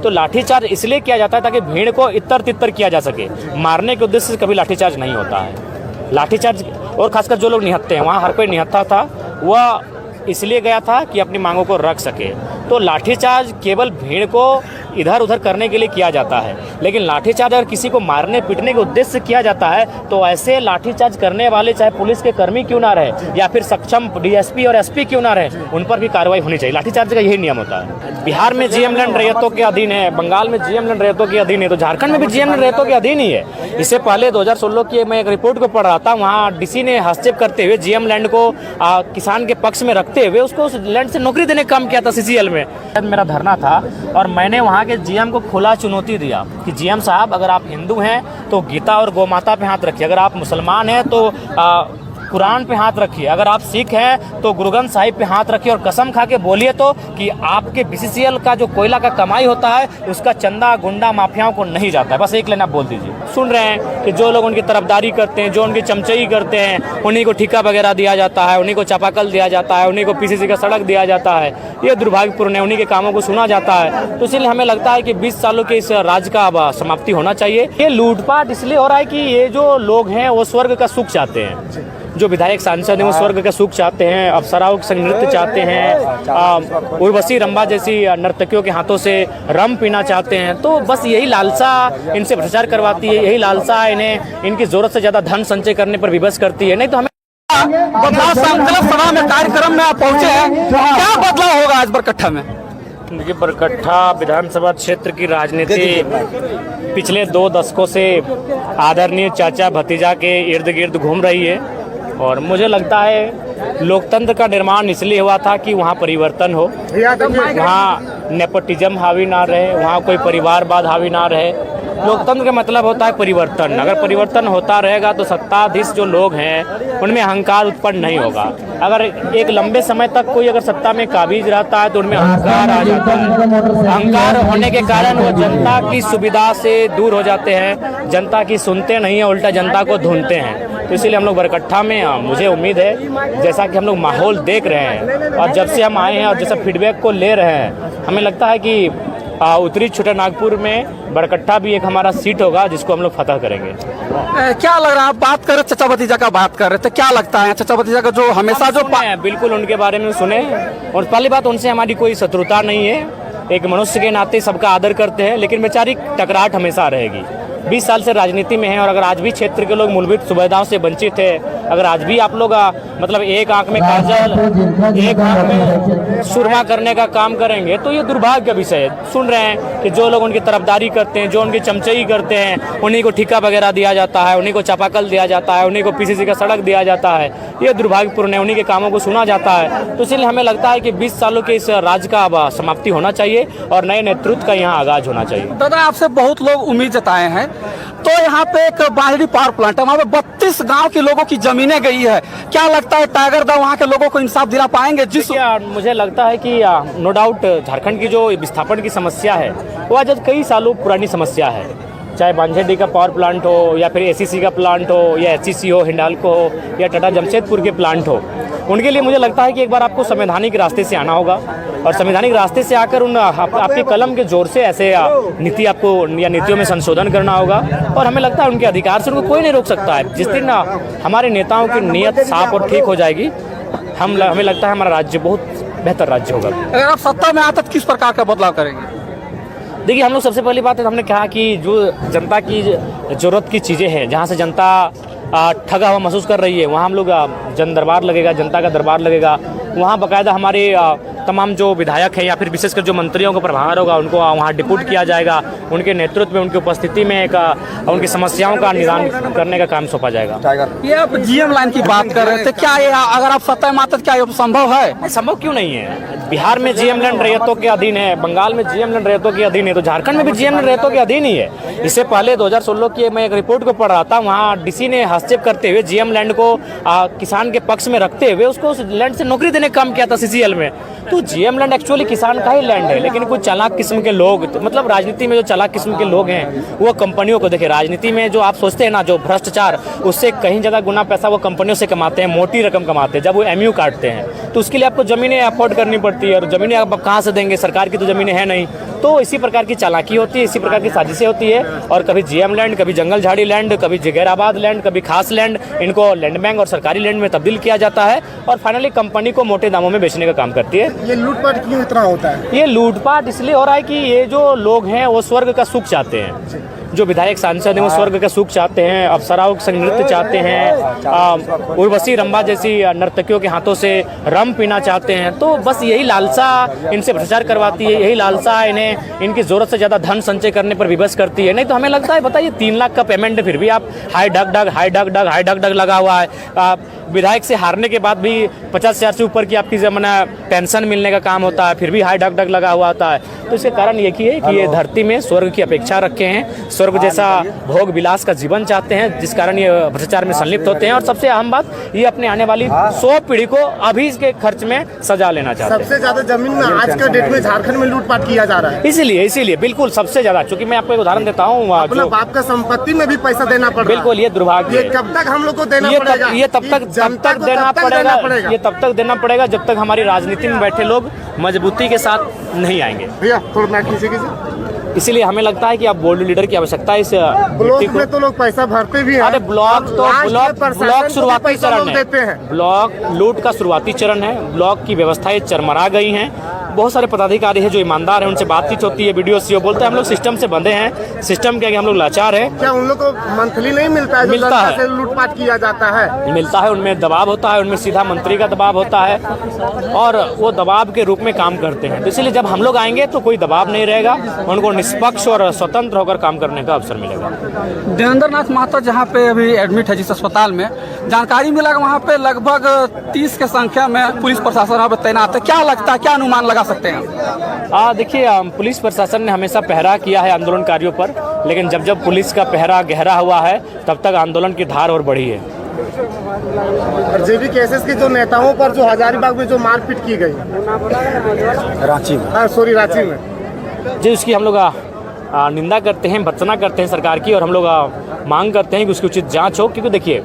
तो लाठीचार्ज इसलिए किया जाता है ताकि भीड़ को इतर तितर किया जा सके। मारने के उद्देश्य से कभी लाठीचार्ज नहीं होता है। लाठीचार्ज और खासकर जो लोग निहत्ते हैं, वहाँ हर कोई निहत्था था, वह इसलिए गया था कि अपनी मांगों को रख सके। तो लाठीचार्ज केवल भीड़ को इधर उधर करने के लिए किया जाता है, लेकिन लाठीचार्ज अगर किसी को मारने पीटने के उद्देश्य से किया जाता है तो ऐसे लाठीचार्ज करने वाले चाहे पुलिस के कर्मी क्यों ना रहे या फिर सक्षम डीएसपी और एसपी क्यों ना रहे, उन पर भी कार्रवाई होनी चाहिए। लाठीचार्ज का यही नियम होता है। बिहार में जीएम लैंड रैयतों के अधीन है, बंगाल में जीएम लैंड रैयतों के अधीन है, तो झारखंड में भी जीएम लैंड रैयतों के अधीन ही है। इससे पहले 2016 की मैं एक रिपोर्ट को पढ़ रहा था, वहाँ डीसी ने हस्तक्षेप करते हुए जीएम लैंड को किसान के पक्ष में रखते हुए उसको उस लैंड से नौकरी देने का काम किया था सीसीएल में। मेरा धरना था और मैंने वहाँ के जीएम को खुला चुनौती दिया कि जीएम साहब, अगर आप हिंदू हैं तो गीता और गोमाता पे हाथ रखिए, अगर आप मुसलमान हैं तो कुरान पे हाथ रखिए, अगर आप सिख हैं तो गुरु ग्रंथ साहिब पे हाथ रखिए और कसम खा के बोलिए तो कि आपके बीसीसीएल का जो कोयला का कमाई होता है उसका चंदा गुंडा माफियाओं को नहीं जाता है। बस एक लाइन आप बोल दीजिए। सुन रहे हैं कि जो लोग उनकी तरफदारी करते हैं, जो उनकी चमचई करते हैं, उन्हीं को ठेका वगैरह दिया जाता है, उन्हीं को चापाकल दिया जाता है, उन्हीं को पीसीसी का सड़क दिया जाता है। ये दुर्भाग्यपूर्ण है, उन्हीं के कामों को सुना जाता है। तो इसलिए हमें लगता है कि 20 सालों के इस राज का अब समाप्ति होना चाहिए। ये लूटपाट इसलिए हो रहा है कि ये जो लोग हैं वो स्वर्ग का सुख चाहते हैं, जो विधायक सांसद हैं वो स्वर्ग का सुख चाहते हैं, अप्सराओं के संग नृत्य चाहते हैं, उर्वशी रंभा जैसी नर्तकियों के हाथों से रम पीना चाहते हैं। तो बस यही लालसा इनसे भ्रष्टाचार करवाती है, यही लालसा इन्हें इनकी जरूरत से ज्यादा धन संचय करने पर विवश करती है। नहीं तो हमें बदलाव संकल्प सभा में कार्यक्रम में आप पहुंचे हैं, क्या बदलाव होगा आज बरकट्ठा में? देखिए, बरकट्ठा विधानसभा क्षेत्र की राजनीति पिछले 2 दशकों से आदरणीय चाचा भतीजा के इर्द गिर्द घूम रही है और मुझे लगता है लोकतंत्र का निर्माण इसलिए हुआ था कि वहाँ परिवर्तन हो, वहाँ नेपोटिज्म हावी ना रहे, वहाँ कोई परिवारवाद हावी ना रहे। लोकतंत्र का मतलब होता है परिवर्तन। अगर परिवर्तन होता रहेगा तो सत्ताधीश जो लोग हैं उनमें अहंकार उत्पन्न नहीं होगा। अगर एक लंबे समय तक कोई अगर सत्ता में काबिज रहता है तो उनमें अहंकार आ जाता है। अहंकार होने के कारण वो जनता की सुविधा से दूर हो जाते हैं, जनता की सुनते नहीं है, उल्टा जनता को ढूंढते हैं। तो इसीलिए हम लोग बरकट्ठा में मुझे उम्मीद है, जैसा कि हम लोग माहौल देख रहे हैं और जब से हम आए हैं और जैसा फीडबैक को ले रहे हैं, हमें लगता है कि उत्तरी छोटा नागपुर में बरकट्ठा भी एक हमारा सीट होगा जिसको हम लोग फतह करेंगे। क्या लग रहा है, आप बात कर रहे चचा भतीजा का बात कर रहे थे, क्या लगता है चचा भतीजा का जो हमेशा जो बिल्कुल उनके बारे में सुने और पहली बात उनसे हमारी कोई शत्रुता नहीं है, एक मनुष्य के नाते सबका आदर करते हैं, लेकिन बेचारी टकराहट हमेशा रहेगी। 20 साल से राजनीति में हैं और अगर आज भी क्षेत्र के लोग मूलभूत सुविधाओं से वंचित है, अगर आज भी आप लोग मतलब एक आंख में काजल एक आंख में सुरमा करने का काम करेंगे तो ये दुर्भाग्य का विषय है। सुन रहे हैं कि जो लोग उनकी तरफदारी करते हैं, जो उनकी चमचई करते हैं, उन्हीं को ठेका वगैरह दिया जाता है, उन्हीं को चापाकल दिया जाता है, उन्हीं को पीसीसी का सड़क दिया जाता है। ये दुर्भाग्यपूर्ण है, उन्हीं के कामों को सुना जाता है। तो इसलिए हमें लगता है कि 20 सालों के इस राज का अब समाप्ति होना चाहिए और नए नेतृत्व का यहाँ आगाज होना चाहिए। दादा, आपसे बहुत लोग उम्मीद जताए हैं, तो यहाँ पे एक बाहरी पावर प्लांट है, वहाँ पे 32 गांव के लोगों की जमीनें गई है। क्या लगता है टाइगर दा वहाँ के लोगों को इंसाफ दिला पाएंगे? मुझे लगता है कि नो डाउट झारखंड की जो विस्थापन की समस्या है वो आज कई सालों पुरानी समस्या है। चाहे बांझेडी का पावर प्लांट हो या फिर एसीसी का प्लांट हो या एचसीसी हो, हिंडाल्को हो या टाटा जमशेदपुर के प्लांट हो, उनके लिए मुझे लगता है कि एक बार आपको संवैधानिक रास्ते से आना होगा और संवैधानिक रास्ते से आकर उन आपके कलम के जोर से ऐसे नीति आपको या नीतियों में संशोधन करना होगा और हमें लगता है उनके अधिकार से उनको कोई नहीं रोक सकता है। जिस दिन हमारे नेताओं की नीयत साफ और ठीक हो जाएगी, हमें लगता है हमारा राज्य बहुत बेहतर राज्य होगा। अगर आप सत्ता में आते तो किस प्रकार का बदलाव करेंगे? देखिए, हम लोग सबसे पहली बात है, हमने कहा कि जो जनता की ज़रूरत की चीज़ें हैं, जहाँ से जनता ठगा हुआ महसूस कर रही है, वहाँ हम लोग जन दरबार लगेगा, जनता का दरबार लगेगा। वहाँ बाकायदा हमारे तमाम जो विधायक हैं या फिर विशेषकर जो मंत्रियों को प्रभार होगा उनको वहाँ डिप्यूट किया जाएगा, उनके नेतृत्व में, उनकी उपस्थिति में उनकी समस्याओं का निदान करने का काम सौंपा जाएगा। ये आप जीएम लाइन की बात कर रहे थे, क्या ये अगर आप सत्ता में आते तो क्या ये संभव है? संभव क्यों नहीं है? बिहार में जीएम लैंड रैयतों के अधीन है, बंगाल में जीएम लैंड रैयतों के अधीन है, तो झारखंड में भी जीएम लैंड रैयतों के अधीन ही है। इससे पहले 2016 की मैं एक रिपोर्ट को पढ़ रहा था, वहाँ डीसी ने हस्तक्षेप करते हुए जीएम लैंड को किसान के पक्ष में रखते हुए उसको उस लैंड से नौकरी देने का काम किया था सीसीएल में। तो जीएम लैंड एक्चुअली किसान का ही लैंड है, लेकिन कुछ चालाक किस्म के लोग, मतलब राजनीति में जो चालाक किस्म के लोग हैं वो कंपनियों को, देखिए राजनीति में जो आप सोचते हैं ना, जो भ्रष्टाचार, उससे कहीं ज़्यादा गुना पैसा वो कंपनियों से कमाते हैं, मोटी रकम कमाते हैं। जब वो एमयू काटते हैं तो उसके लिए आपको ज़मीनें अफोर्ड करनी पड़ती है, और ज़मीनें आप कहाँ से देंगे, सरकार की तो ज़मीनें हैं नहीं। तो इसी प्रकार की चालाकी होती है, इसी प्रकार की साजिशें होती है, और कभी जीएम लैंड, कभी जंगल झाड़ी लैंड, कभी जगैराबाद लैंड, कभी खास लैंड, इनको लैंड बैंक और सरकारी लैंड में तब्दील किया जाता है, और फाइनली कंपनी को मोटे दामों में बेचने का काम करती है। ये लूटपाट क्यों इतना होता है? ये लूटपाट इसलिए हो रहा है कि ये जो लोग हैं वो स्वर्ग का सुख चाहते हैं। जो विधायक सांसद हैं वो स्वर्ग का सुख चाहते हैं, अप्सराओं का संग नृत्य चाहते हैं, उर्वशी रंभा जैसी नर्तकियों के हाथों से रम पीना चाहते हैं। तो बस यही लालसा इनसे भ्रष्टाचार करवाती है, यही लालसा इन्हें इनकी ज़रूरत से ज़्यादा धन संचय करने पर विवश करती है। नहीं तो हमें लगता है, बताइए 3 लाख का पेमेंट है, फिर भी आप हाई डग डग लगा हुआ है। विधायक से हारने के बाद भी 50,000 से ऊपर की आपकी जमाना पेंशन मिलने का काम होता है, फिर भी हाई डग लगा हुआ होता है। तो इसके कारण ये है कि ये धरती में स्वर्ग की अपेक्षा रखे हैं, स्वर्ग जैसा भोग विलास का जीवन चाहते हैं, जिस कारण ये भ्रष्टाचार में संलिप्त होते हैं। और सबसे अहम बात, ये अपने आने वाली 100 पीढ़ी को अभी इसके खर्च में सजा लेना चाहते हैं। सबसे ज्यादा जमीन में आज के डेट में झारखंड में लूटपाट किया जा रहा है। इसीलिए बिल्कुल सबसे ज्यादा, क्योंकि मैं आपको एक उदाहरण देता हूँ, अपना बाप का संपत्ति में भी पैसा देना पड़ रहा है। बिल्कुल, ये दुर्भाग्य ये कब तक हम लोग को देना पड़ेगा? ये तब तक देना पड़ेगा जब तक हमारी राजनीति में बैठे लोग मजबूती के साथ नहीं आएंगे। भैया थोड़ा मैच नीचे कीजिए। इसीलिए हमें लगता है कि अब बोल्ड लीडर की आवश्यकता है। इस ब्लॉक में तो लोग पैसा भरते भी हैं। अरे ब्लॉक शुरुआती चरण है, ब्लॉक लूट का शुरुआती चरण है। ब्लॉक की व्यवस्थाएं चरमरा गई हैं। बहुत सारे पदाधिकारी हैं जो ईमानदार हैं, उनसे बातचीत होती है, वीडियो सीओ बोलते हैं हम लोग सिस्टम से बंधे हैं, सिस्टम के आगे हम लोग लाचार हैं। क्या उन लोग को मंथली नहीं मिलता है? मिलता है, लूटपाट किया जाता है, मिलता है। उनमें दबाव होता है, उनमें सीधा मंत्री का दबाव होता है, और वो दबाव के रूप में काम करते हैं। तो इसलिए जब हम लोग आएंगे तो कोई दबाव नहीं रहेगा, उनको निष्पक्ष और स्वतंत्र होकर काम करने का अवसर मिलेगा। देवेंद्र नाथ महतो जहाँ पे अभी एडमिट है जिस अस्पताल में, जानकारी मिला वहाँ पे लगभग 30 के संख्या में पुलिस प्रशासन वहाँ पे तैनात है। क्या लगता है, क्या अनुमान लगा सकते हैं? देखिए, पुलिस प्रशासन ने हमेशा पहरा किया है आंदोलनकारियों पर, लेकिन जब जब पुलिस का पहरा गहरा हुआ है तब तक आंदोलन की धार और बढ़ी है। और जेबी केसेस के जो नेताओं पर जो हजारीबाग में जो मारपीट की गई, रांची में जी, उसकी हम लोग निंदा करते हैं, भर्त्सना करते हैं सरकार की, और हम लोग मांग करते हैं कि उसकी उचित जांच हो। क्योंकि देखिए,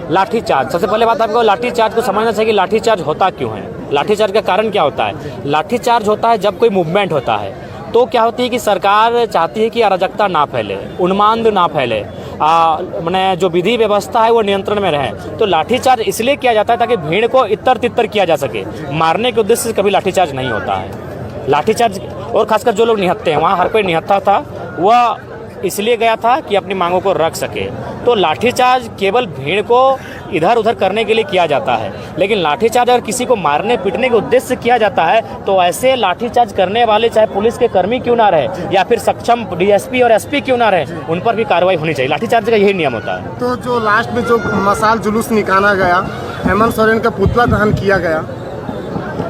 लाठीचार्ज, सबसे पहले बात आपको लाठीचार्ज को समझना चाहिए कि लाठीचार्ज होता क्यों है। लाठीचार्ज का कारण क्या होता है? लाठीचार्ज होता है जब कोई मूवमेंट होता है, तो क्या होती है कि सरकार चाहती है कि अराजकता ना फैले, उन्माद ना फैले, मैंने जो विधि व्यवस्था है वो नियंत्रण में रहे। तो लाठीचार्ज इसलिए किया जाता है ताकि भीड़ को इतर तितर किया जा सके। मारने के उद्देश्य से कभी लाठीचार्ज नहीं होता है। लाठीचार्ज, और खासकर जो लोग निहत्ते हैं, वहाँ हर कोई निहत्था था, वह इसलिए गया था कि अपनी मांगों को रख सके। तो लाठीचार्ज केवल भीड़ को इधर उधर करने के लिए किया जाता है, लेकिन लाठीचार्ज अगर किसी को मारने पीटने के उद्देश्य से किया जाता है तो ऐसे लाठीचार्ज करने वाले, चाहे पुलिस के कर्मी क्यों ना रहे या फिर सक्षम डीएसपी और एसपी क्यों ना रहे, उन पर भी कार्रवाई होनी चाहिए। लाठीचार्ज का यही नियम होता है। तो जो लास्ट में जो मसाल जुलूस निकाला गया, हेमंत सोरेन का पुतला दहन किया गया,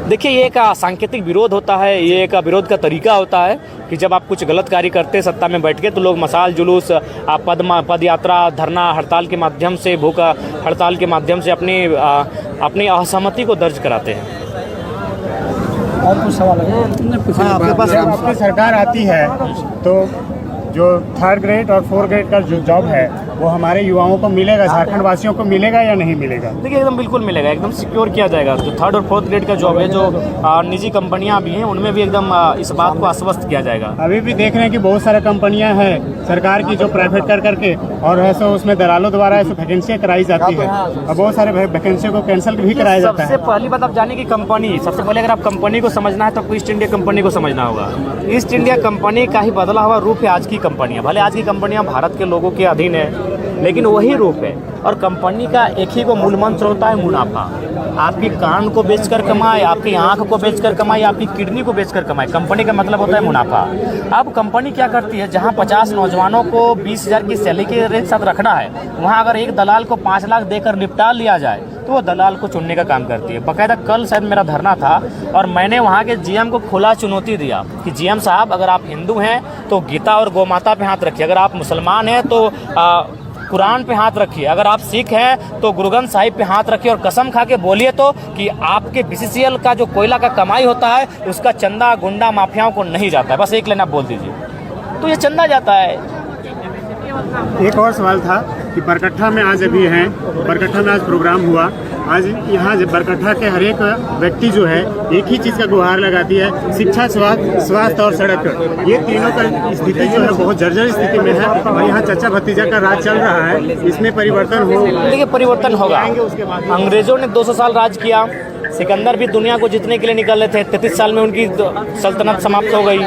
देखिए, ये एक सांकेतिक विरोध होता है, ये एक विरोध का तरीका होता है कि जब आप कुछ गलत कार्य करते हैं सत्ता में बैठ के, तो लोग मसाल जुलूस, पद यात्रा, धरना हड़ताल के माध्यम से, भूख हड़ताल के माध्यम से अपनी असहमति को दर्ज कराते हैं। और कुछ सवाल है? आपके पास आपकी सरकार आती है तो जो 3rd ग्रेड और 4th ग्रेड का जो जॉब है वो हमारे युवाओं को मिलेगा, झारखंड वासियों को मिलेगा या नहीं मिलेगा? देखिए, एकदम बिल्कुल मिलेगा, एकदम सिक्योर किया जाएगा। जो 3rd और 4th ग्रेड का जॉब है, जो निजी कंपनियां भी हैं, उनमें भी एकदम इस बात को आश्वस्त किया जाएगा। अभी भी देख रहे हैं कि बहुत सारे कंपनियां हैं सरकार की जो प्राइवेट कर करके, और ऐसा उसमें दलालों द्वारा ऐसे वैकेंसियाँ कराई जाती है, और बहुत सारे वैकेंसियों को कैंसिल भी कराया जाता है। सबसे पहली बात आप जाने की कंपनी, सबसे पहले अगर आप कंपनी को समझना है तो आपको ईस्ट इंडिया कंपनी को समझना होगा। ईस्ट इंडिया कंपनी का ही बदला हुआ रूप है आज की कंपनियां। भले आज की कंपनियां भारत के लोगों के अधीन है, लेकिन वही रूप है। और कंपनी का एक ही को मूल मंत्र होता है मुनाफा। आपकी कान को बेचकर कमाए, आपकी आंख को बेचकर कमाए, आपकी किडनी को बेचकर कमाए, कंपनी का मतलब होता है मुनाफा। अब कंपनी क्या करती है, जहां 50 नौजवानों को 20,000 की सैलरी के रेट साथ रखना है, वहां अगर एक दलाल को 5 लाख देकर निपटा लिया जाए तो वो दलाल को चुनने का काम करती है। बाकायदा कल शायद मेरा धरना था और मैंने वहाँ के जीएम को खुला चुनौती दिया कि जीएम साहब, अगर आप हिंदू हैं तो गीता और गौ माता पे हाथ रखिए, अगर आप मुसलमान हैं तो कुरान पे हाथ रखिए। अगर आप सिख हैं तो गुरु ग्रंथ साहिब पे हाथ रखिए और कसम खा के बोलिए तो कि आपके BCCL का जो कोयला का कमाई होता है उसका चंदा गुंडा माफियाओं को नहीं जाता है। बस एक लाइन आप बोल दीजिए तो ये चंदा जाता है। एक और सवाल था कि बरकट्ठा में आज अभी हैं, बरकट्ठा में आज प्रोग्राम हुआ, आज यहाँ बरकट्ठा के हर एक व्यक्ति जो है एक ही चीज़ का गुहार लगाती है, शिक्षा, स्वास्थ्य और सड़क। ये तीनों का स्थिति जो है बहुत जर्जर स्थिति में है और यहाँ चचा भतीजा का राज चल रहा है। इसमें परिवर्तन हो, देखिए परिवर्तन होगा। अंग्रेजों ने 200 साल राज किया, सिकंदर भी दुनिया को जीतने के लिए निकले थे, 33 साल में उनकी सल्तनत समाप्त हो गई।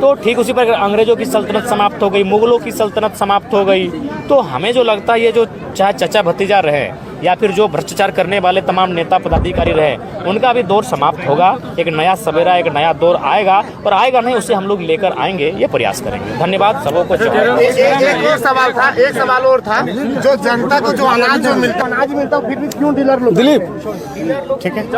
तो ठीक उसी पर अंग्रेजों की सल्तनत समाप्त हो गई, मुगलों की सल्तनत समाप्त हो गई। तो हमें जो लगता है ये जो चाहे चचा भतीजा रहे या फिर जो भ्रष्टाचार करने वाले तमाम नेता पदाधिकारी रहे, उनका भी दौर समाप्त होगा। एक नया सवेरा, एक नया दौर आएगा और आएगा नहीं उसे हम लोग लेकर आएंगे, ये प्रयास करेंगे। धन्यवाद सबों को। एक और सवाल था, एक सवाल और था, जो जनता को जो अनाज मिलता फिर भी क्यों डीलर लोग ठीक है।